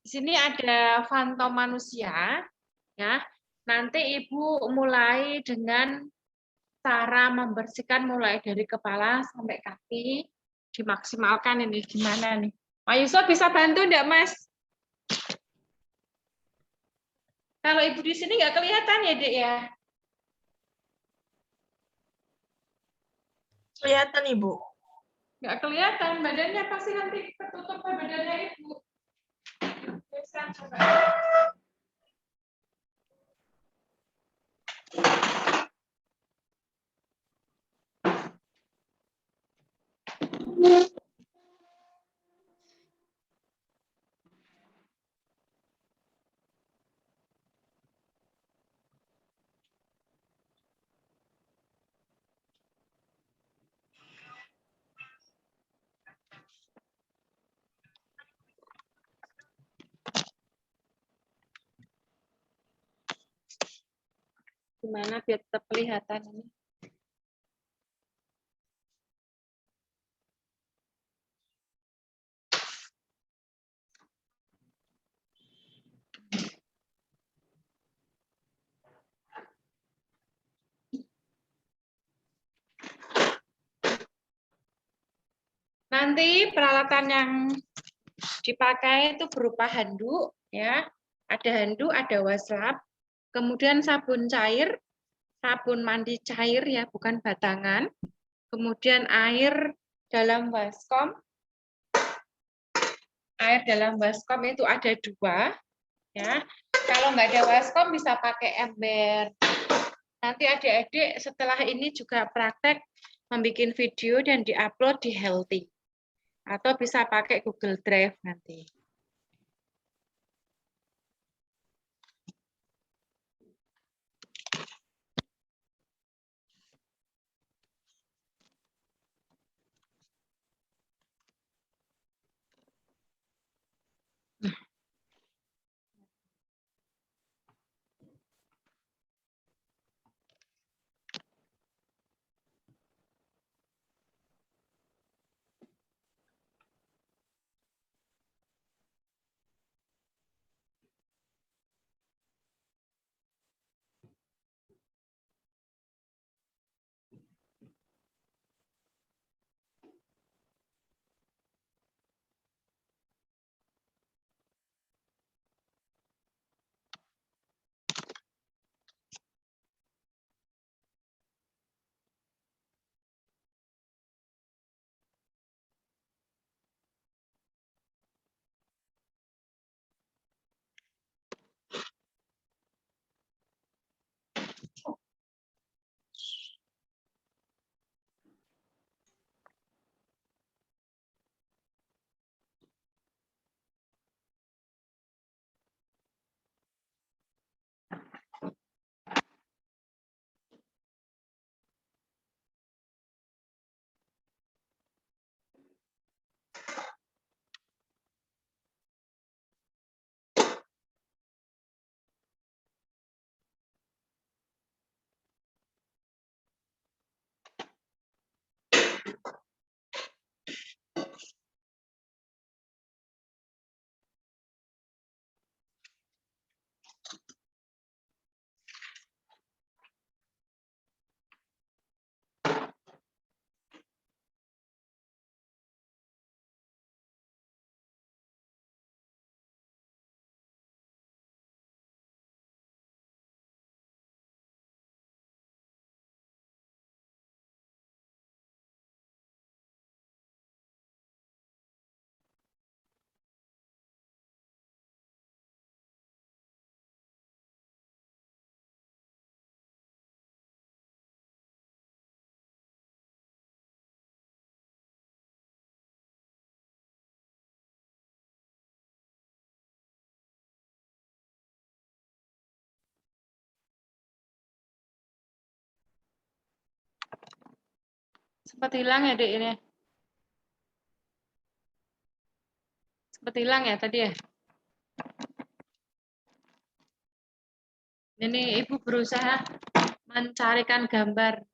Di sini ada fantom manusia, ya. Nanti Ibu mulai dengan cara membersihkan mulai dari kepala sampai kaki, dimaksimalkan ini gimana nih? Pak Yusuf bisa bantu enggak, Mas? Kalau Ibu di sini nggak kelihatan ya, Dek ya? Kelihatan, Ibu. Nggak kelihatan, badannya pasti nanti ketutup badannya Ibu. Bisa, coba. Gimana biar tetap kelihatan ini? Nanti peralatan yang dipakai itu berupa handuk, ya. Ada handuk, ada wastafel, kemudian sabun cair, sabun mandi cair ya, bukan batangan. Kemudian air dalam baskom. Air dalam baskom itu ada 2, ya. Kalau nggak ada baskom bisa pakai ember. Nanti adik-adik setelah ini juga praktek membuat video dan diupload di Healthy. Atau bisa pakai Google Drive nanti. Sempat hilang ya, Dek, ini? Sempat hilang ya tadi ya? Ini Ibu berusaha mencarikan gambar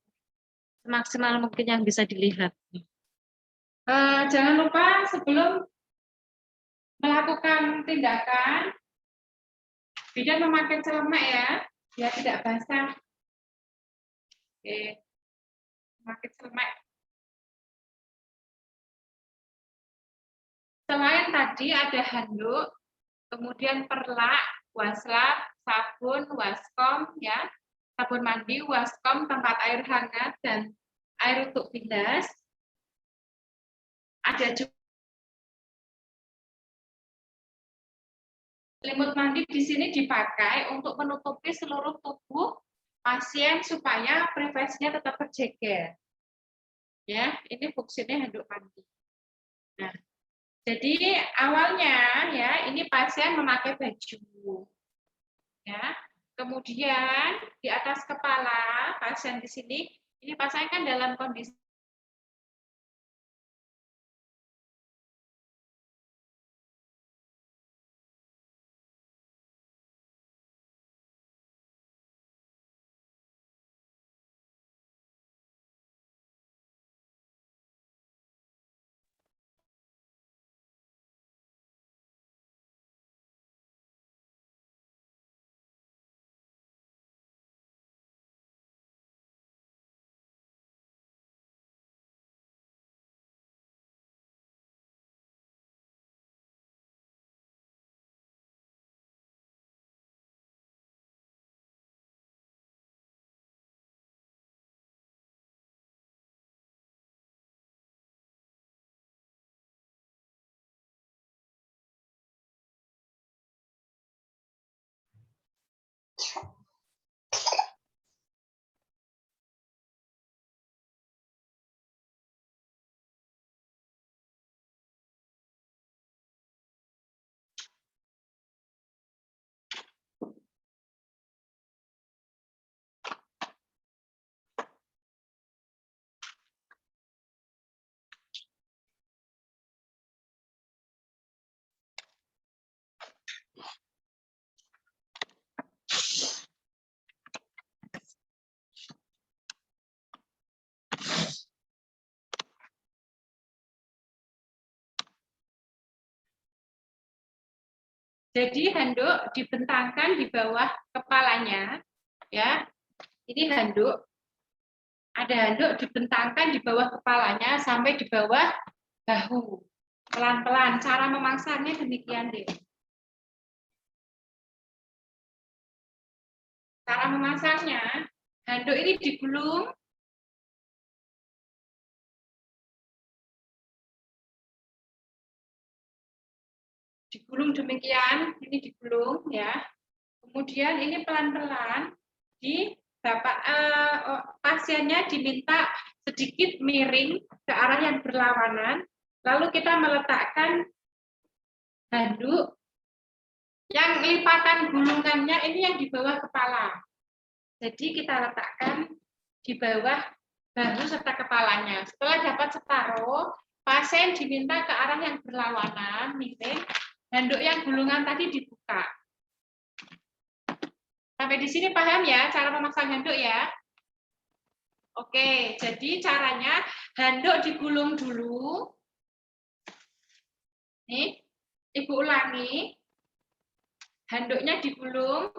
semaksimal mungkin yang bisa dilihat. Jangan lupa sebelum melakukan tindakan bidan memakai celemek ya, biar tidak basah. Oke, memakai celemek. Selain tadi ada handuk, kemudian perlak, waslap, sabun, waskom, ya, sabun mandi, waskom, tempat air hangat, dan air untuk bilas. Ada juga selimut mandi di sini dipakai untuk menutupi seluruh tubuh pasien supaya privasinya tetap terjaga. Ya, ini fungsinya handuk mandi. Nah, jadi awalnya ya ini pasien memakai baju. Ya. Kemudian di atas kepala pasien di sini ini pasien kan dalam kondisi jadi handuk dibentangkan di bawah kepalanya, ya. Ini handuk, ada handuk dibentangkan di bawah kepalanya sampai di bawah bahu. Pelan-pelan, cara memasangnya demikian deh. Cara memasangnya, handuk ini digulung. Digulung demikian, ini digulung ya. Kemudian ini pelan-pelan di pasiennya diminta sedikit miring ke arah yang berlawanan, lalu kita meletakkan handuk yang lipatan gulungannya ini yang di bawah kepala. Jadi kita letakkan di bawah bahu serta kepalanya. Setelah dapat separuh, pasien diminta ke arah yang berlawanan, miring, handuk yang gulungan tadi dibuka. Sampai di sini paham ya cara memasang handuk ya? Oke, jadi caranya handuk digulung dulu. Nih, Ibu ulangi. Handuknya digulung.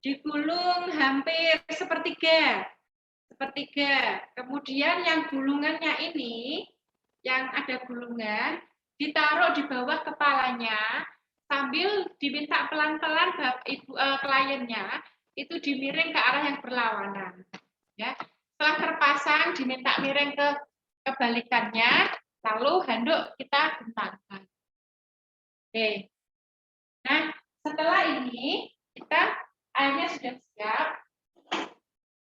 Digulung hampir sepertiga. Sepertiga. Kemudian yang gulungannya ini, yang ada gulungan, ditaruh di bawah kepalanya sambil diminta pelan-pelan kliennya itu dimiring ke arah yang berlawanan. Ya. Setelah terpasang diminta miring ke kebalikannya, lalu handuk kita bentangkan. Oke. Nah, setelah ini kita airnya sudah siap.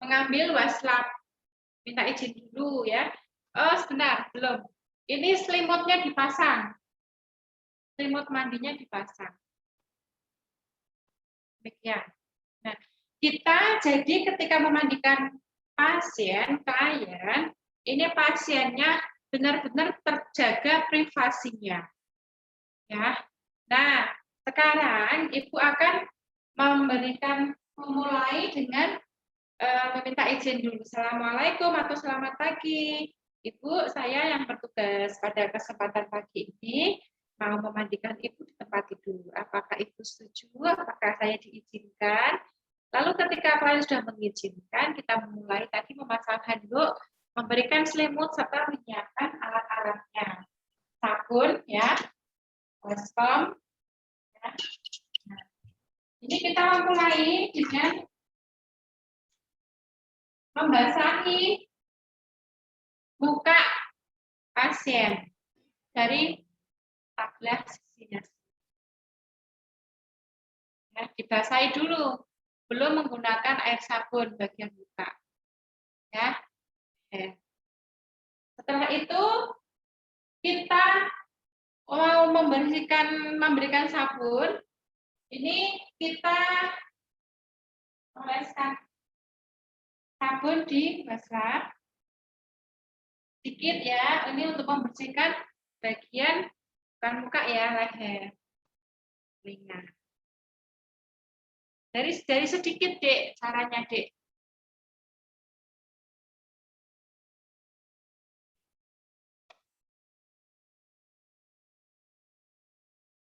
Mengambil waslap. Minta izin dulu ya. Oh, sebentar, belum. Ini selimutnya dipasang. Selimut mandinya dipasang. Demikian. Nah, kita jadi ketika memandikan pasien, klien, ini pasiennya benar-benar terjaga privasinya. Ya. Nah, sekarang Ibu akan memulai dengan meminta izin dulu. Assalamualaikum atau selamat pagi. Ibu, saya yang bertugas pada kesempatan pagi ini mau memandikan Ibu di tempat tidur. Apakah Ibu setuju? Apakah saya diizinkan? Lalu ketika klien sudah mengizinkan, kita memulai tadi memasang handuk, memberikan selimut serta menyiapkan alat-alatnya. Sabun, ya, baskom. Ya. Nah, ini kita memulai dengan membasahi muka pasien dari sebelah sisinya. Ya, dibasahi dulu, belum menggunakan air sabun bagian muka. Ya. Setelah itu kita mau memberikan sabun. Ini kita oleskan sabun di wastafel sedikit ya. Ini untuk membersihkan bagian bukan muka ya, leher, telinga. Dari sedikit, Dek, caranya, Dek.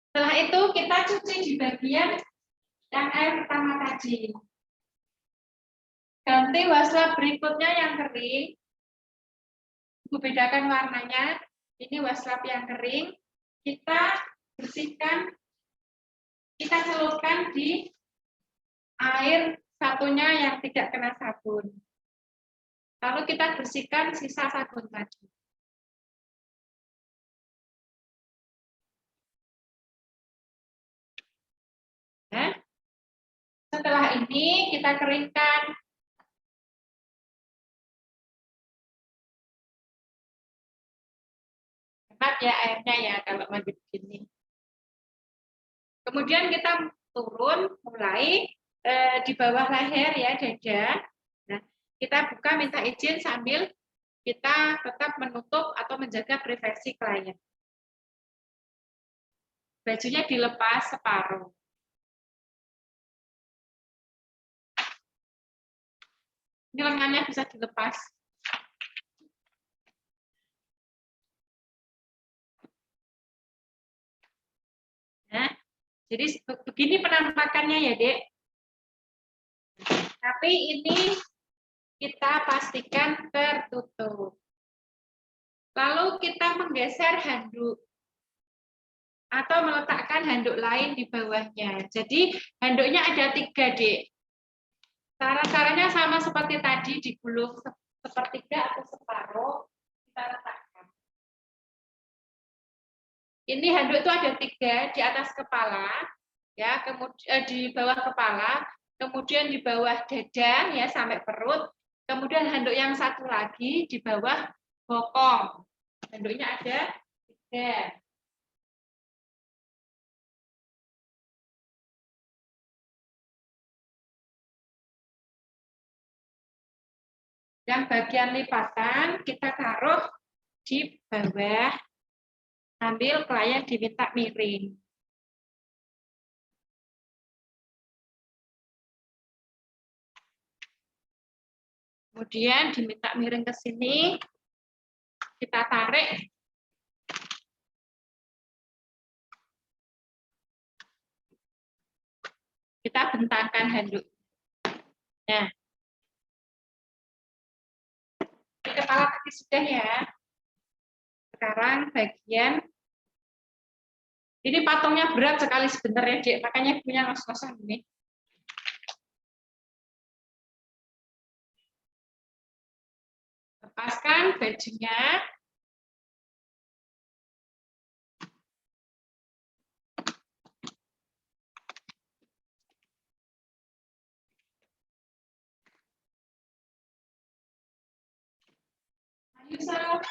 Setelah itu kita cuci di bagian yang air pertama tadi. Ganti wastafel berikutnya yang kering. Ibu bedakan warnanya. Ini wastafel yang kering. Kita bersihkan, kita celupkan di air satunya yang tidak kena sabun. Lalu kita bersihkan sisa sabun tadi. Nah, setelah ini kita keringkan. Hemat ya airnya ya kalau mandi begini. Kemudian kita turun mulai di bawah leher ya, dada. Nah, kita buka minta izin sambil kita tetap menutup atau menjaga privasi klien. Bajunya dilepas separuh. Ini lengannya bisa dilepas. Nah, jadi begini penampakannya ya, Dek. Tapi ini kita pastikan tertutup. Lalu kita menggeser handuk atau meletakkan handuk lain di bawahnya. Jadi handuknya ada 3, Dek. Cara-caranya sama seperti tadi, digulung sepertiga atau separuh, kita letakkan. Ini handuk itu ada 3 di atas kepala, ya, kemudian di bawah kepala, kemudian di bawah dada ya sampai perut, kemudian handuk yang satu lagi di bawah bokong. Handuknya ada 3. Yang bagian lipatan kita taruh di bawah sambil klien diminta miring. Kemudian diminta miring ke sini, kita tarik. Kita bentangkan handuk. Nah, di kepala kaki sudah ya. Sekarang bagian ini patungnya berat sekali sebenarnya, Dek, makanya punya ngos-ngosan ini. Lepaskan bajunya. Ayo, Sarah.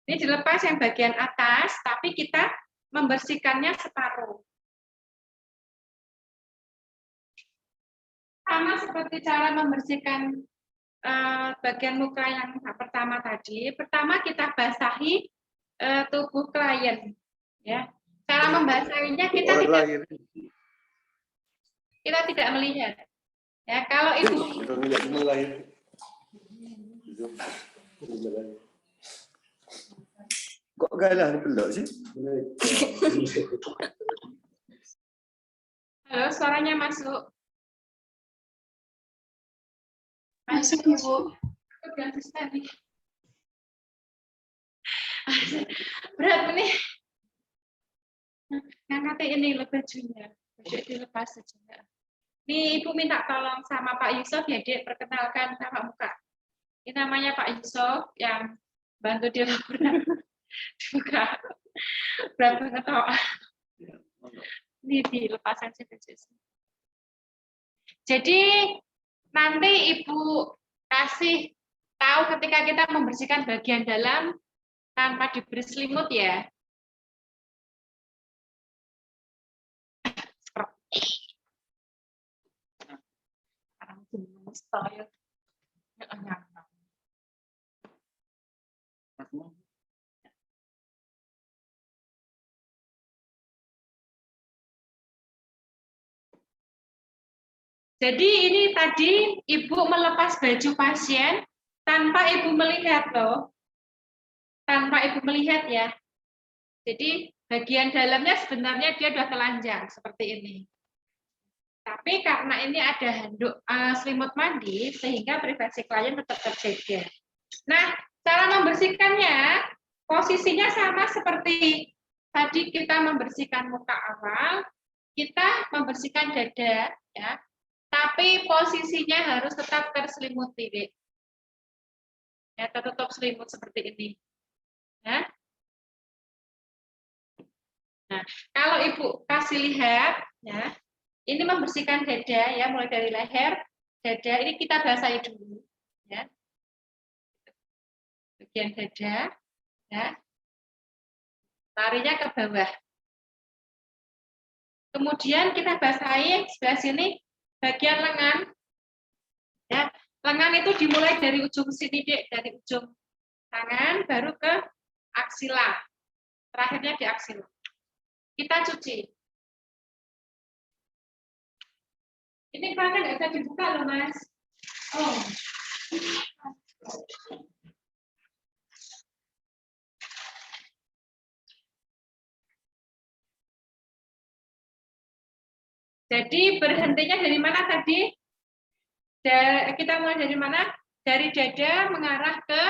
Ini dilepas yang bagian atas, tapi kita membersihkannya separuh. Sama seperti cara membersihkan bagian muka yang pertama tadi. Pertama kita basahi tubuh klien. Ya, cara membasahinya kita tidak melihat. Ya, kalau ibu kok galah belok sih? halo, suaranya masuk. Masuk, Ibu. Berat nih. Ngangkat ini bajunya. Baju dilepas saja. Nih, Ibu minta tolong sama Pak Yusuf ya, Dek, perkenalkan sama muka. Ini namanya Pak Yusuf yang bantu di laporan. Buka. Berat banget toh. Ini dilepas aja bajunya. Jadi nanti Ibu kasih tahu ketika kita membersihkan bagian dalam tanpa diberi selimut ya. Jadi ini tadi Ibu melepas baju pasien tanpa Ibu melihat loh. Tanpa Ibu melihat ya. Jadi bagian dalamnya sebenarnya dia sudah telanjang seperti ini. Tapi karena ini ada handuk selimut mandi sehingga privasi klien tetap terjaga. Nah, cara membersihkannya posisinya sama seperti tadi kita membersihkan muka awal, kita membersihkan dada ya. Tapi posisinya harus tetap terselimuti, ya, tertutup selimut seperti ini. Ya. Nah, kalau Ibu kasih lihat, ya, ini membersihkan dada, ya, mulai dari leher, dada. Ini kita basahi dulu, ya. Bagian dada, ya. Larinya ke bawah. Kemudian kita basahi sebelah sini bagian lengan, ya. Lengan itu dimulai dari ujung sini, Dek, dari ujung tangan, baru ke aksila. Terakhirnya di aksila. Kita cuci. Ini kerannya nggak bisa dibuka loh, Mas. Oh. Jadi berhentinya dari mana tadi? Kita mulai dari mana? Dari dada mengarah ke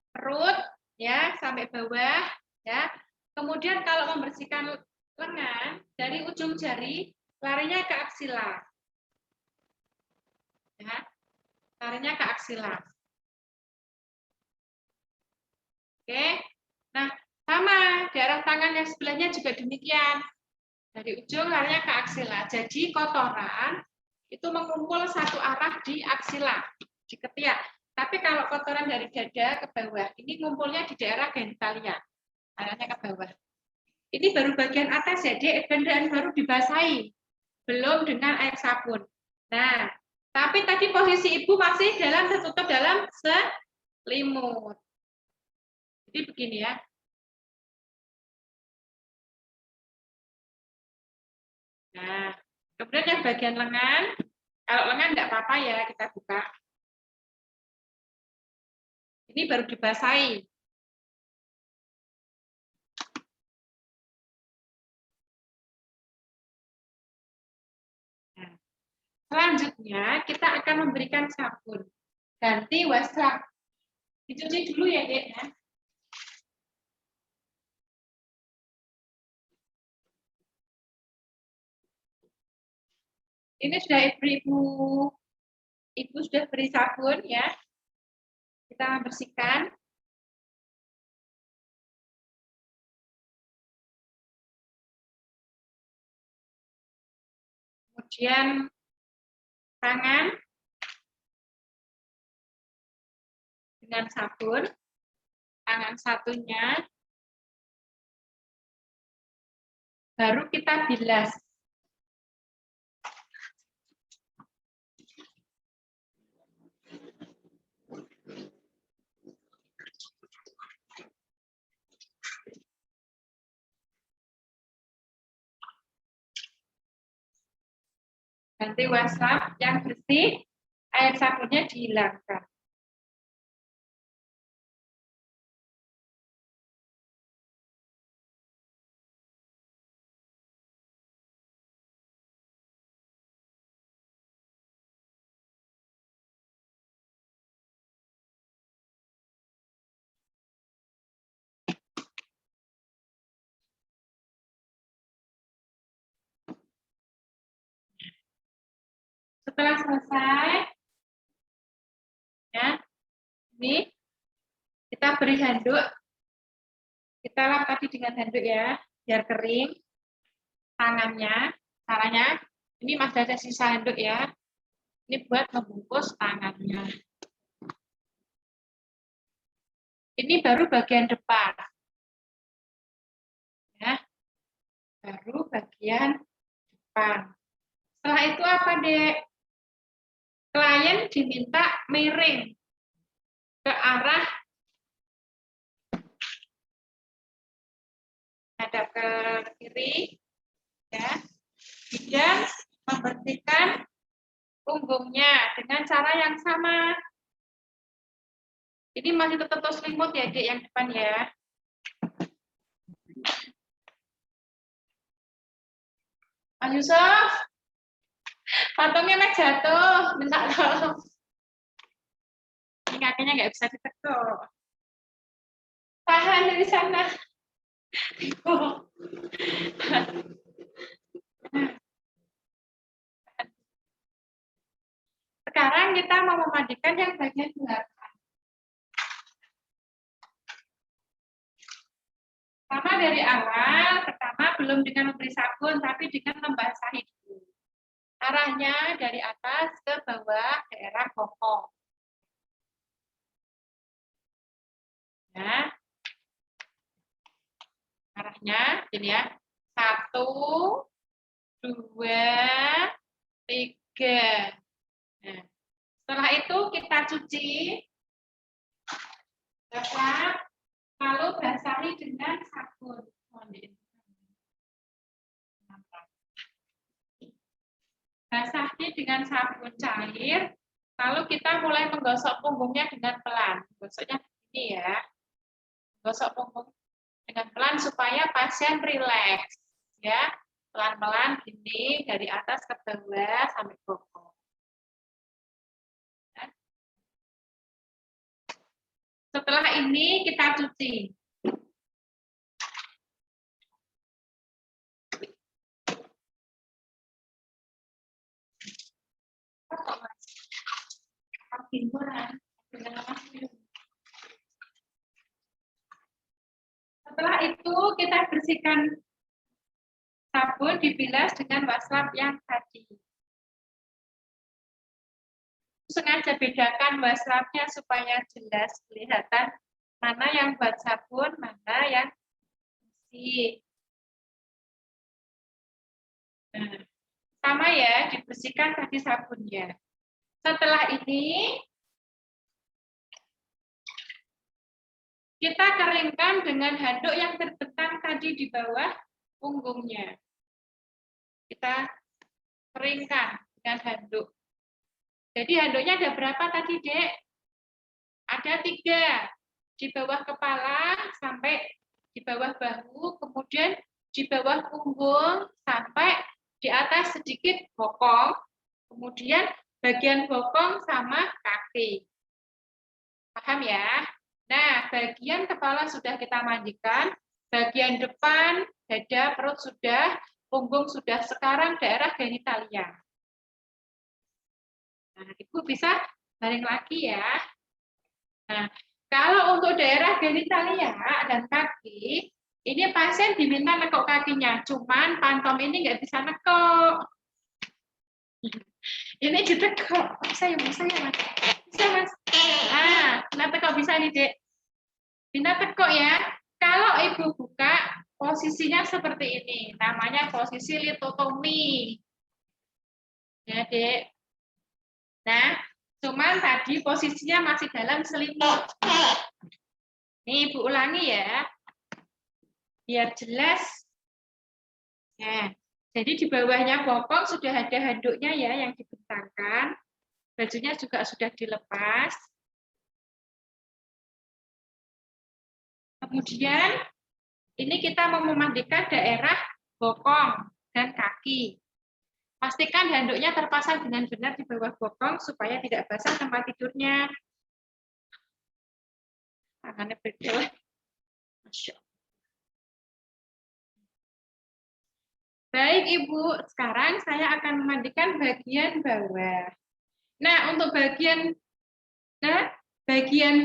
perut, ya, sampai bawah, ya. Kemudian kalau membersihkan lengan dari ujung jari larinya ke aksila, ya, larinya ke aksila. Oke, nah sama daerah tangan yang sebelahnya juga demikian. Dari ujung larinya ke aksila. Jadi kotoran itu mengumpul satu arah di aksila, di ketiak. Tapi kalau kotoran dari dada ke bawah, ini ngumpulnya di daerah genitalia, arahnya ke bawah. Ini baru bagian atas ya, Dek, dan baru dibasahi, belum dengan air sabun. Nah, tapi tadi posisi Ibu masih tertutup dalam selimut. Jadi begini ya. Nah, kemudian yang bagian lengan, kalau lengan enggak apa-apa ya, kita buka. Ini baru dibasahi. Nah, selanjutnya kita akan memberikan sabun. Ganti wasrak. Dicuci dulu ya, Dek. Ya. Ini sudah Ibu sudah beri sabun ya. Kita bersihkan. Kemudian tangan dengan sabun. Tangan satunya baru kita bilas. Ganti wastafel yang bersih, air sabunnya dihilangkan. Setelah selesai, ya, ini kita beri handuk. Kita lap tadi dengan handuk ya, biar kering tangannya. Caranya, ini masih ada sisa handuk ya. Ini buat membungkus tangannya. Ini baru bagian depan. Ya, baru bagian depan. Setelah itu apa, Dek? Klien diminta miring ke arah hadap ke kiri, ya, dan membersihkan punggungnya dengan cara yang sama. Ini masih tetap selimut ya, Dek, yang depan ya. Mas Yusuf, patungnya mau jatuh, minta tolong. Ini kakinya nggak bisa ditekuk. Tahan dari sana. Sekarang kita mau memandikan yang bagian belakang. Sama dari awal, pertama belum dengan memberi sabun, tapi dengan membasahi dulu. Arahnya dari atas ke bawah daerah bokong. Ya. Arahnya ini ya. 1, 2, 3. Nah, setelah itu kita cuci, lalu basahi dengan sabun. Basahi dengan sabun cair, lalu kita mulai menggosok punggungnya dengan pelan. Gosoknya ini ya, gosok punggung dengan pelan supaya pasien rileks, ya, pelan-pelan gini dari atas ke bawah sampai bokong. Setelah ini kita cuci. Setelah itu kita bersihkan sabun, dibilas dengan wastafel yang tadi. Sengaja bedakan wastafnya supaya jelas kelihatan mana yang buat sabun, mana yang bersih. Nah, sama ya, dibersihkan tadi sabunnya. Setelah ini kita keringkan dengan handuk yang terbentang tadi di bawah punggungnya. Kita keringkan dengan handuk. Jadi handuknya ada berapa tadi, Dek? Ada 3. Di bawah kepala sampai di bawah bahu, kemudian di bawah punggung sampai di atas sedikit bokong, kemudian bagian bokong sama kaki. Paham ya? Nah, bagian kepala sudah kita mandikan, bagian depan, dada, perut sudah, punggung sudah, sekarang daerah genitalia. Nah, Ibu bisa baring lagi ya. Nah, kalau untuk daerah genitalia dan kaki, ini pasien diminta nekuk kakinya, cuman pantom ini nggak bisa nekuk. Ini ditekuk. Bisa ya, Mas? Bisa, Mas? Ah, nah tekuk bisa nih, Dek. Minta tekuk ya. Kalau Ibu buka, posisinya seperti ini. Namanya posisi litotomi. Ya, Dek. Nah, cuman tadi posisinya masih dalam selimut. Nih, Ibu ulangi ya. Biar jelas. Nah, Jadi di bawahnya bokong sudah ada handuknya ya yang dibentangkan. Bajunya juga sudah dilepas. Kemudian ini kita mau memandikan daerah bokong dan kaki. Pastikan handuknya terpasang dengan benar di bawah bokong supaya tidak basah tempat tidurnya. Tangannya berdua. Masya Allah. Baik Ibu, sekarang saya akan memandikan bagian bawah. Nah, untuk bagian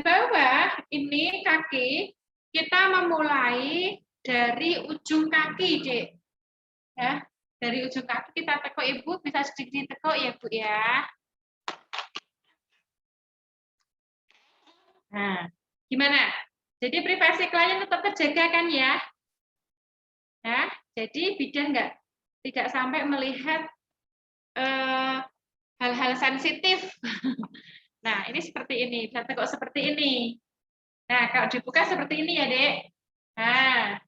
bawah ini kaki, kita memulai dari ujung kaki, Dek. Ya, dari ujung kaki kita tekuk Ibu, bisa sedikit ditekuk ya, Bu ya. Nah, gimana? Jadi privasi klien tetap terjaga kan ya? Ya, jadi bidan tidak sampai melihat hal-hal sensitif. Nah, ini seperti ini, bisa tekuk seperti ini. Nah, kalau dibuka seperti ini ya, Dek. Nah,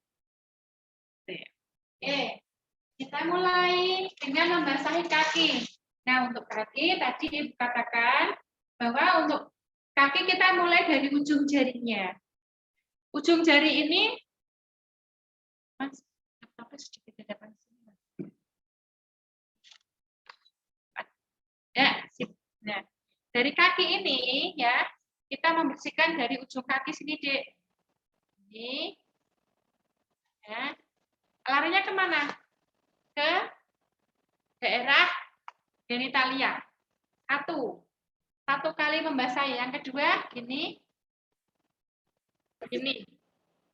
oke. Kita mulai dengan membasahi kaki. Nah, untuk kaki tadi Ibu katakan bahwa untuk kaki kita mulai dari ujung jarinya. Ujung jari ini, Mas, apa sedikit di depan sini, Mas? Ya, sip. Nah, dari kaki ini ya, kita membersihkan dari ujung kaki sini, Dek. Ini. Ya. Larinya kemana? Ke daerah genitalia. Satu kali membasahi. Yang kedua, gini. Begini.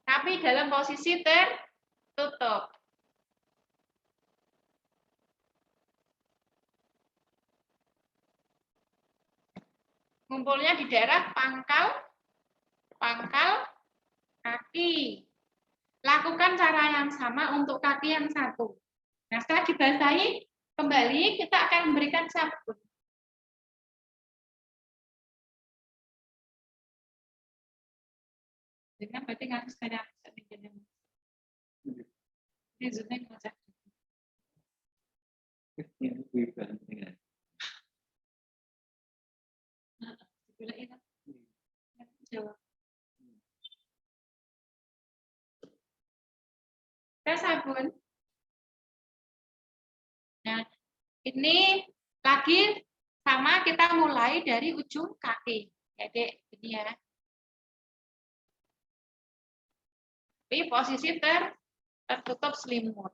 Tapi dalam posisi tertutup. Ngumpulnya di daerah pangkal kaki. Lakukan cara yang sama untuk kaki yang satu. Nah, setelah dibasahi, kembali kita akan memberikan sabun. Dengan berarti nggak saya ini zoomnya ngajak. Kita sabun. Nah, ini lagi sama kita mulai dari ujung kaki. Ya, Dek, ini ya. Tapi posisi tertutup selimut.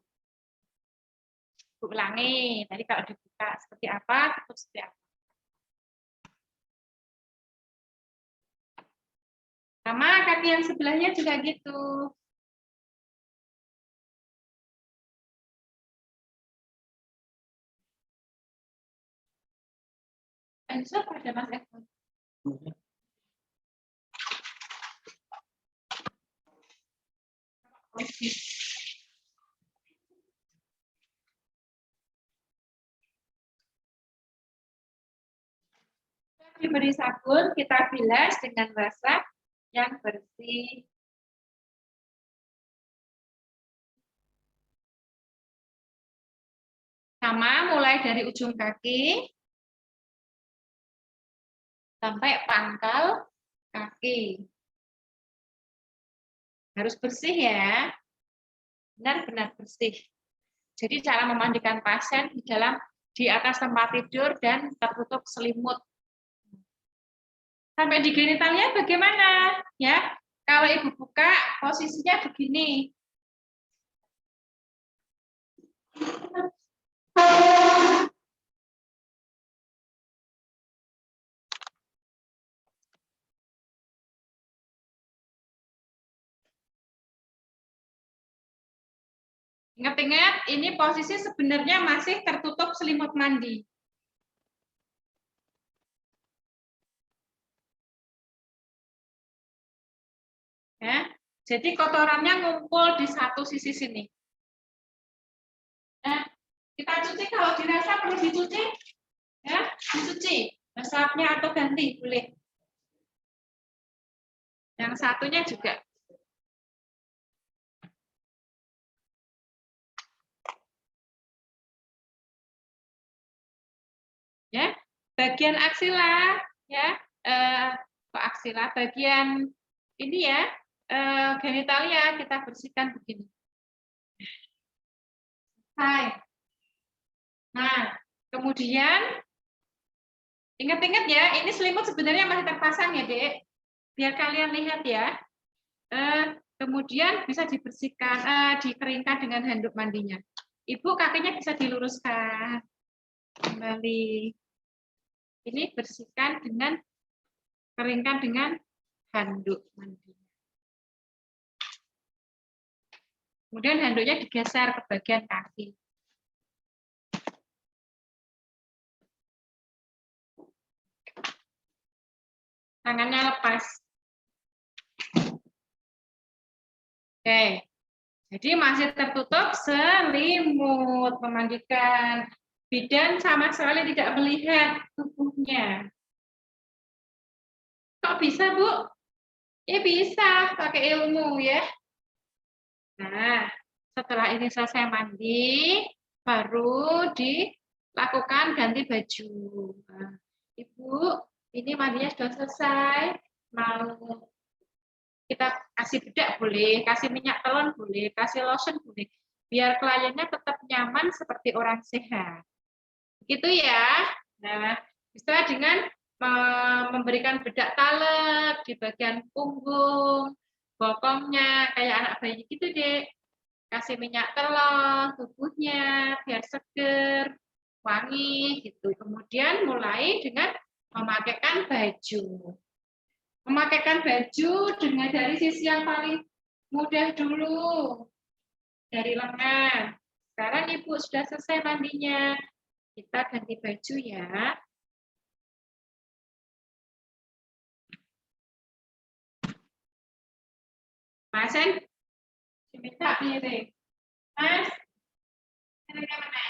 Ulangi, tadi kalau dibuka seperti apa, tutup seperti apa. Sama kaki yang sebelahnya juga gitu. Answer pada Mas Evan. Diberi sabun, kita bilas dengan basah yang bersih. Sama, mulai dari ujung kaki sampai pangkal kaki. Harus bersih ya, benar-benar bersih. Jadi cara memandikan pasien di atas tempat tidur dan tertutup selimut. Sampai di genitalnya bagaimana? Ya, kalau Ibu buka posisinya begini. Ingat-ingat, ini posisi sebenarnya masih tertutup selimut mandi. Ya, jadi kotorannya ngumpul di satu sisi sini. Nah, kita cuci kalau dirasa perlu dicuci, ya, dicuci, resapnya atau ganti boleh. Yang satunya juga. bagian aksila ya, aksila bagian ini ya, genitalia kita bersihkan begini. Hai. Nah, kemudian ingat-ingat ya, ini selimut sebenarnya masih terpasang ya, Dek. Biar kalian lihat ya. Kemudian bisa dibersihkan, dikeringkan dengan handuk mandinya. Ibu kakinya bisa diluruskan kembali. Ini bersihkan dengan keringkan dengan handuk mandinya. Kemudian handuknya digeser ke bagian kaki. Tangannya lepas. Oke. Jadi masih tertutup selimut, memandikan. Bidan sama sekali tidak melihat tubuhnya. Kok bisa, Bu? Ya bisa, pakai ilmu ya. Nah, setelah ini selesai mandi, baru dilakukan ganti baju. Nah, Ibu, ini mandinya sudah selesai. Mau kita kasih bedak boleh, kasih minyak telon boleh, kasih lotion boleh. Biar kliennya tetap nyaman seperti orang sehat. Gitu ya. Nah, bisa dengan memberikan bedak talek di bagian punggung, bokongnya, kayak anak bayi gitu, Dek. Kasih minyak telon tubuhnya biar seger, wangi gitu. Kemudian mulai dengan memakaikan baju. Memakaikan baju dengan dari sisi yang paling mudah dulu, dari lengan. Sekarang Ibu sudah selesai mandinya. Kita ganti baju ya. Mas, diminta piring. Mas, piringnya mana?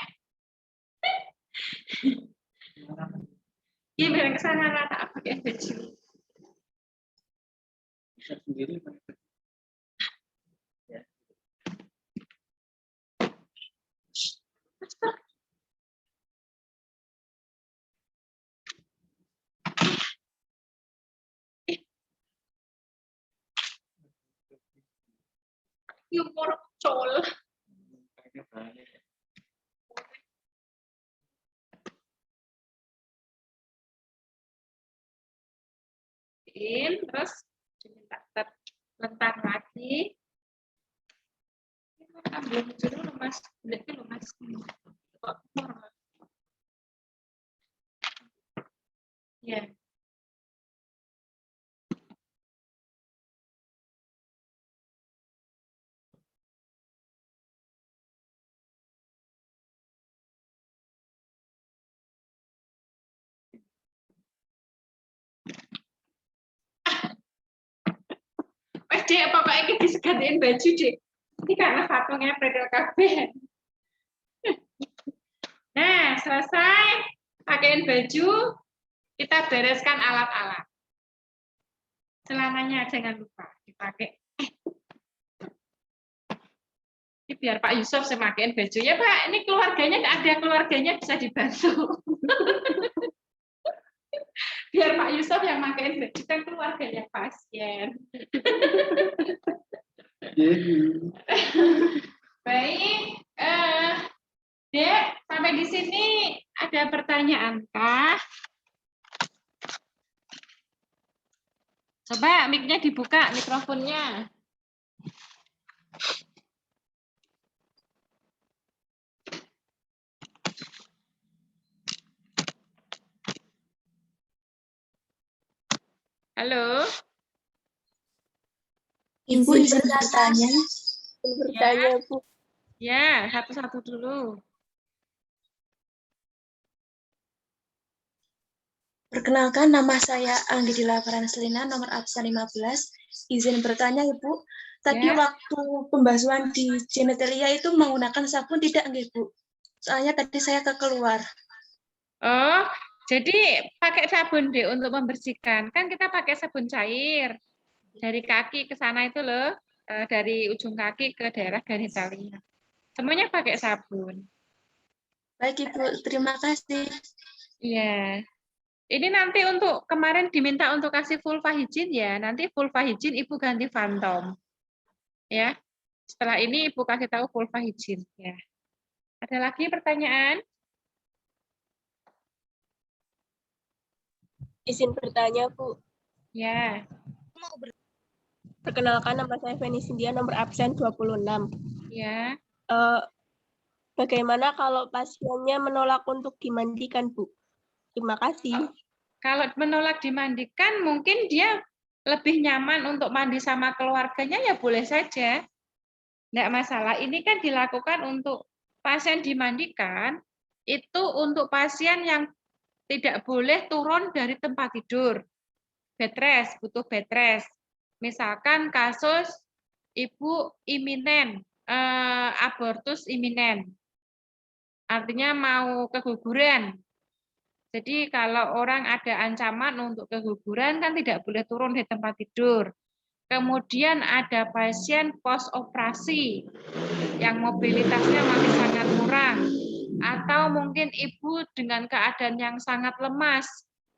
Iya, bilang ke sana tak pakai baju. Sendiri. Humor col. Terus diminta terlentang lagi. Belum dulu Mas, lihat dulu Mas. Ya. Dek, pokoknya kita disegatiin baju, Dek. Ini karena patungnya predel kabeh. Nah, selesai pakaiin baju, kita bereskan alat-alat. Celananya jangan lupa dipakai. Ini biar Pak Yusuf semakin baju. Ya Pak, ini keluarganya ada keluarganya bisa dibantu. Biar Pak Yusuf yang makain baju kan keluarganya pasien. Baik, Dek, sampai di sini ada pertanyaan kah? Coba mic-nya dibuka, mikrofonnya. Halo. Ibu izin bertanya. Bertanya, Bu. Ya, satu-satu dulu. Perkenalkan, nama saya Anggi Dila Selina, nomor absen 15. Izin bertanya, Ibu. Tadi Ya. waktu pembasuhan di genitalia itu menggunakan sabun tidak, Ibu? Soalnya tadi saya keluar. Oh, jadi pakai sabun deh untuk membersihkan. Kan kita pakai sabun cair. Dari kaki ke sana itu loh, dari ujung kaki ke daerah genitalia. Semuanya pakai sabun. Baik, Ibu. Terima kasih. Iya. Ini nanti untuk kemarin diminta untuk kasih vulva hijin ya. Nanti vulva hijin Ibu ganti Phantom. Ya. Setelah ini Ibu kasih tahu vulva hijin ya. Ada lagi pertanyaan? Izin bertanya, Bu. Ya. Perkenalkan, nama saya Feni Cynthia, nomor absen 26. Ya. Bagaimana kalau pasiennya menolak untuk dimandikan, Bu? Terima kasih. Kalau menolak dimandikan, mungkin dia lebih nyaman untuk mandi sama keluarganya, ya boleh saja. Nggak masalah. Ini kan dilakukan untuk pasien dimandikan, itu untuk pasien yang tidak boleh turun dari tempat tidur. Bed rest, butuh bed rest. Misalkan kasus ibu iminen, abortus iminen. Artinya mau keguguran. Jadi kalau orang ada ancaman untuk keguguran kan tidak boleh turun di tempat tidur. Kemudian ada pasien post operasi yang mobilitasnya masih sangat kurang, atau mungkin ibu dengan keadaan yang sangat lemas.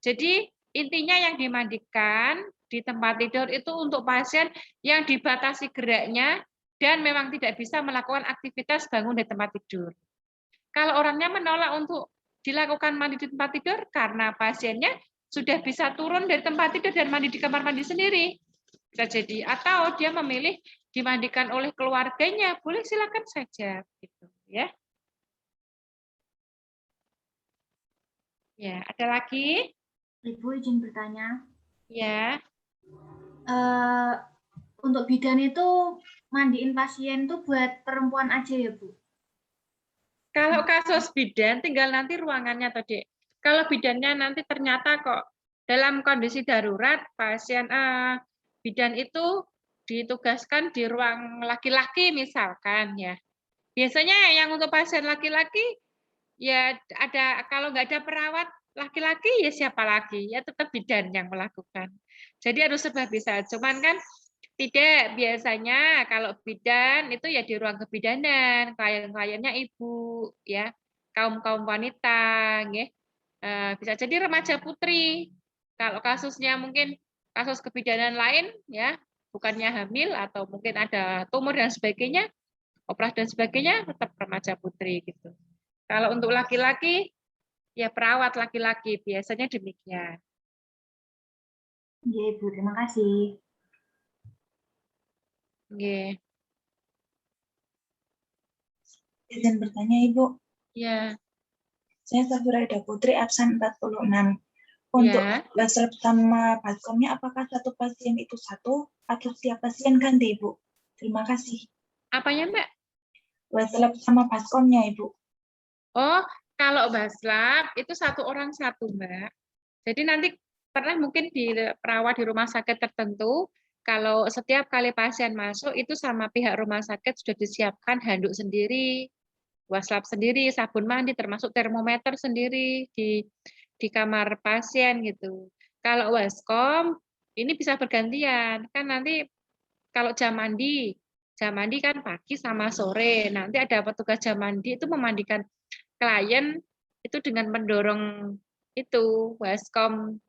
Jadi intinya yang dimandikan di tempat tidur itu untuk pasien yang dibatasi geraknya dan memang tidak bisa melakukan aktivitas bangun di tempat tidur. Kalau orangnya menolak untuk dilakukan mandi di tempat tidur karena pasiennya sudah bisa turun dari tempat tidur dan mandi di kamar mandi sendiri, bisa jadi. Atau dia memilih dimandikan oleh keluarganya, boleh silakan saja, gitu ya. Ya, ada lagi? Ibu izin bertanya. Ya. Untuk bidan itu mandiin pasien itu buat perempuan aja ya, Bu? Kalau kasus bidan, tinggal nanti ruangannya tadi. Kalau bidannya nanti ternyata kok dalam kondisi darurat, pasien bidan itu ditugaskan di ruang laki-laki misalkan ya. Biasanya yang untuk pasien laki-laki ya ada, kalau nggak ada perawat laki-laki ya siapa lagi? Ya tetap bidan yang melakukan. Jadi harus serba bisa. Cuman kan tidak, biasanya kalau bidan itu ya di ruang kebidanan, klien-kliennya ibu ya, kaum-kaum wanita nggih. Bisa jadi remaja putri. Kalau kasusnya mungkin kasus kebidanan lain ya, bukannya hamil atau mungkin ada tumor dan sebagainya, operasi dan sebagainya, tetap remaja putri gitu. Kalau untuk laki-laki ya perawat laki-laki, biasanya demikian. Iya, Ibu. Terima kasih. Nggih. Izin bertanya, Ibu. Ya. Saya Safira Putri, absen 46. Untuk Ya. Waslab sama baskomnya, apakah satu pasien itu satu atau setiap pasien ganti, Ibu? Terima kasih. Apanya, Mbak? Waslab sama baskomnya, Ibu. Oh, kalau Baslab itu satu orang satu, Mbak. Jadi nanti pernah mungkin di perawat di rumah sakit tertentu, kalau setiap kali pasien masuk itu sama pihak rumah sakit sudah disiapkan handuk sendiri, waslap sendiri, sabun mandi, termasuk termometer sendiri di kamar pasien gitu. Kalau waskom ini bisa bergantian, kan nanti kalau jam mandi kan pagi sama sore. Nanti ada petugas jam mandi itu memandikan klien itu dengan mendorong itu waskom.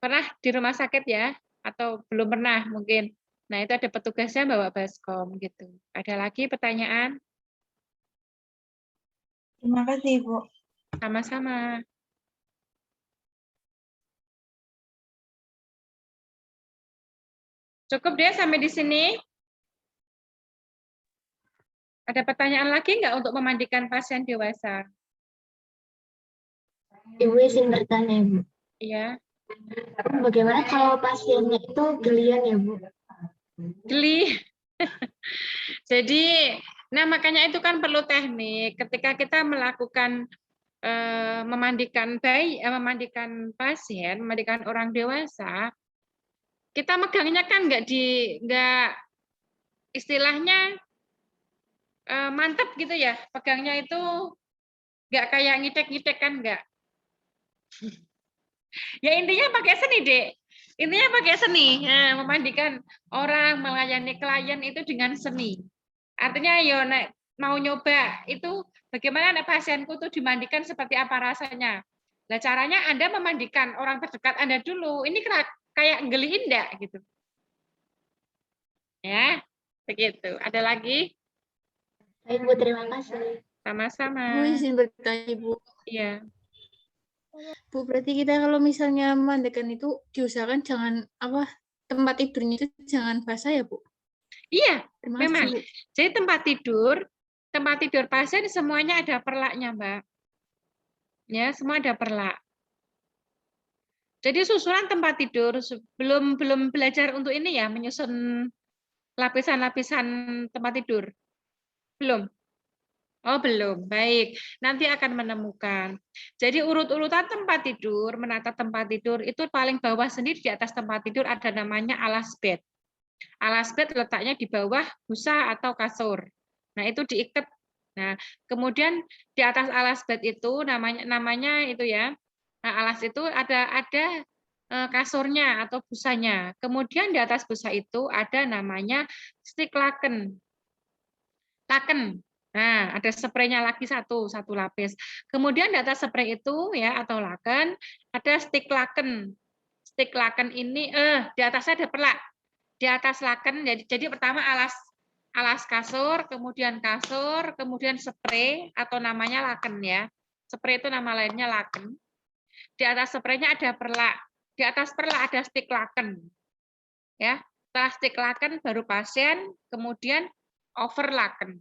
Pernah di rumah sakit ya? Atau belum pernah mungkin? Nah, itu ada petugasnya bawa baskom gitu. Ada lagi pertanyaan? Terima kasih, Ibu. Sama-sama. Cukup deh sampai di sini. Ada pertanyaan lagi nggak untuk memandikan pasien dewasa? Ibu izin bertanya, Ibu. Iya. Bagaimana kalau pasiennya itu gelian ya, Bu? Geli. Jadi, nah makanya itu kan perlu teknik. Ketika kita melakukan memandikan bayi, memandikan pasien, memandikan orang dewasa, kita megangnya kan nggak istilahnya mantep gitu ya, pegangnya itu nggak kayak ngitek-ngitek kan nggak. Ya intinya pakai seni, Dek. Intinya pakai seni. Nah, memandikan orang, melayani klien itu dengan seni. Artinya yo mau nyoba itu bagaimana pasienku tuh dimandikan seperti apa rasanya. Nah, caranya Anda memandikan orang terdekat Anda dulu. Ini kayak gelihin enggak gitu. Ya, begitu. Ada lagi? Baik, Bu, terima kasih. Sama-sama. Bu, izin bertanya, Bu. Iya. Bu, berarti kita kalau misalnya memandikan itu diusahakan jangan tempat tidurnya itu jangan basah ya, Bu? Iya, Terima memang. kasih, Bu. Jadi tempat tidur pasien semuanya ada perlaknya, Mbak. Ya, semua ada perlak. Jadi susunan tempat tidur belum belajar untuk ini ya, menyusun lapisan-lapisan tempat tidur. Belum. Oh, belum. Baik. Nanti akan menemukan. Jadi urut-urutan tempat tidur, menata tempat tidur itu paling bawah sendiri di atas tempat tidur ada namanya alas bed. Alas bed letaknya di bawah busa atau kasur. Nah, itu diikat. Nah, kemudian di atas alas bed itu namanya itu ya. Nah, alas itu ada kasurnya atau busanya. Kemudian di atas busa itu ada namanya stick laken. Laken. Nah, ada spraynya lagi satu lapis. Kemudian di atas spray itu ya atau laken ada stick laken. Stick laken ini di atasnya ada pelak. Di atas laken jadi pertama alas kasur, kemudian spray atau namanya laken ya. Spray itu nama lainnya laken. Di atas spraynya ada perlak. Di atas perlak ada stick laken. Ya, setelah stick laken baru pasien, kemudian overlaken.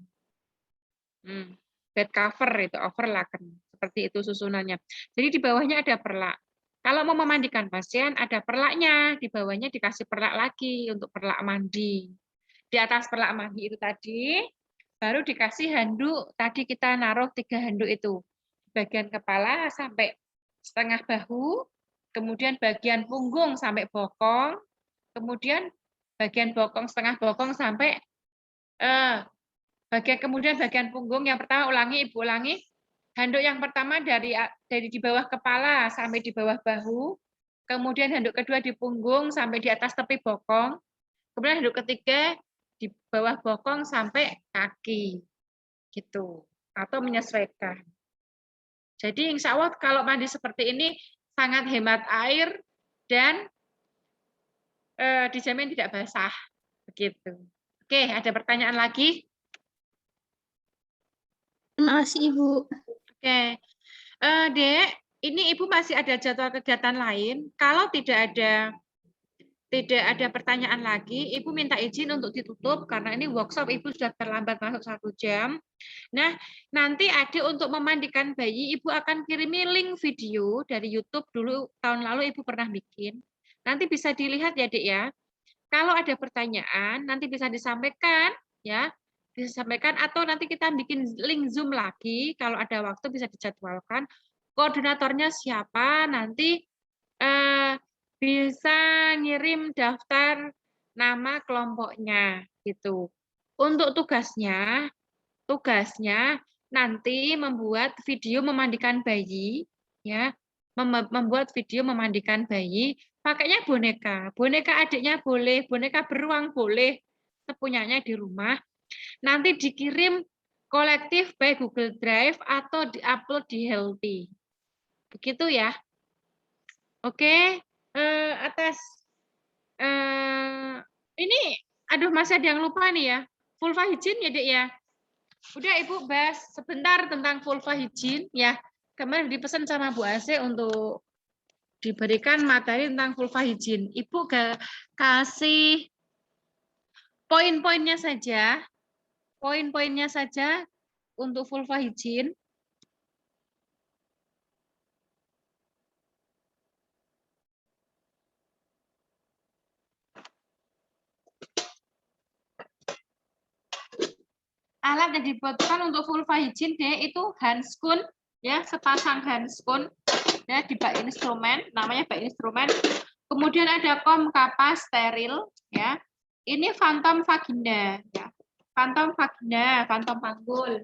Bed cover itu overlaken. Seperti itu susunannya. Jadi di bawahnya ada perlak. Kalau mau memandikan pasien ada perlaknya, di bawahnya dikasih perlak lagi untuk perlak mandi. Di atas perlak mandi itu tadi baru dikasih handuk. Tadi kita naruh 3 handuk itu. Bagian kepala sampai setengah bahu, kemudian bagian punggung sampai bokong, kemudian bagian bokong setengah bokong sampai bagian punggung. Yang pertama Ibu ulangi. Handuk yang pertama dari di bawah kepala sampai di bawah bahu, kemudian handuk kedua di punggung sampai di atas tepi bokong, kemudian handuk ketiga di bawah bokong sampai kaki, gitu, atau menyesuaikan. Jadi insya Allah kalau mandi seperti ini sangat hemat air dan dijamin tidak basah, begitu. Oke, ada pertanyaan lagi? Terima kasih, Ibu. Oke, Dek, ini Ibu masih ada jadwal kegiatan lain. Kalau tidak ada pertanyaan lagi, Ibu minta izin untuk ditutup karena ini workshop Ibu sudah terlambat masuk 1 jam. Nah, nanti Adik untuk memandikan bayi, Ibu akan kirimi link video dari YouTube dulu tahun lalu Ibu pernah bikin. Nanti bisa dilihat ya, Dek ya. Kalau ada pertanyaan, nanti bisa disampaikan ya. Disampaikan atau nanti kita bikin link Zoom lagi kalau ada waktu bisa dijadwalkan. Koordinatornya siapa nanti bisa ngirim daftar nama kelompoknya gitu. Untuk tugasnya nanti membuat video memandikan bayi ya. Membuat video memandikan bayi pakainya boneka. Boneka adiknya boleh, boneka beruang boleh. Sepunyanya di rumah. Nanti dikirim kolektif by Google Drive atau diupload di Healthy. Begitu ya. Oke, atas ini aduh masih ada yang lupa nih ya. Vulva hygiene ya, Dek ya. Udah Ibu bahas sebentar tentang vulva hygiene ya. Kemarin dipesan sama Bu Ase untuk diberikan materi tentang vulva hygiene. Ibu kasih poin-poinnya saja. Poin-poinnya saja untuk vulva hygiene. Alat yang dibutuhkan untuk vulva hygiene itu handskun ya, sepasang handskun ya di bak instrumen, namanya bak instrumen. Kemudian ada kom kapas steril ya. Ini phantom vagina ya. Phantom vagina, phantom panggul.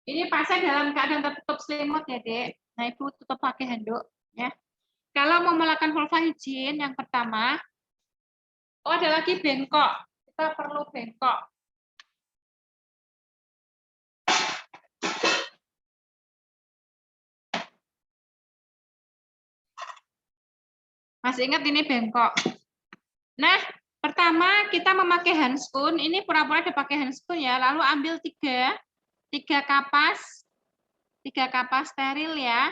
Ini pasien dalam keadaan tertutup selimut ya, Dek. Nah, Ibu tutup pakai handuk ya. Kalau mau melakukan vulva hygiene yang pertama, ada lagi bengkok. Kita perlu bengkok. Masih ingat ini bengkok. Nah, pertama kita memakai handscoon. Ini pura-pura ada pakai handscoon ya. Lalu ambil tiga kapas steril ya.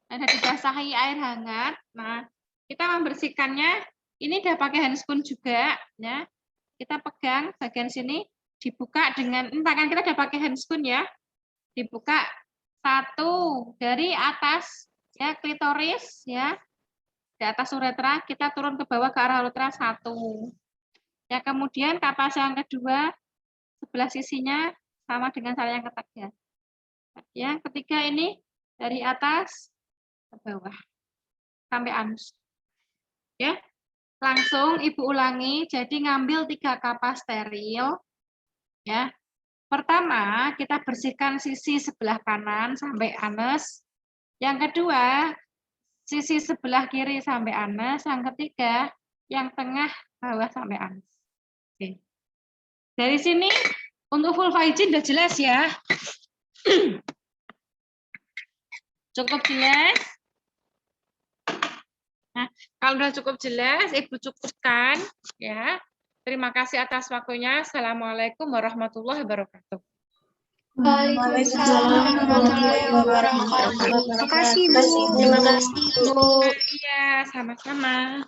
Ada dibasahi air hangat. Nah, kita membersihkannya. Ini udah pakai handscoon juga ya. Kita pegang bagian sini, dibuka dengan tangan kita udah pakai handscoon ya. Dibuka satu dari atas ya klitoris ya. Di atas uretra, kita turun ke bawah ke arah uretra satu. Ya, kemudian kapas yang kedua sebelah sisinya sama dengan cara yang ketiga. Ya, ketiga ini dari atas ke bawah sampai anus. Ya, langsung Ibu ulangi. Jadi ngambil 3 kapas steril. Ya, pertama kita bersihkan sisi sebelah kanan sampai anus. Yang kedua sisi sebelah kiri sampai anus. Yang ketiga yang tengah bawah sampai anus. Oke. Dari sini untuk vulva hygiene udah jelas ya. Cukup jelas. Nah, kalau udah cukup jelas, Ibu cukupkan ya. Terima kasih atas waktunya. Assalamualaikum warahmatullahi wabarakatuh. Waalaikumsalam warahmatullahi wabarakatuh. Terima kasih, Bu. Terima kasih, Bu. Iya, sama-sama.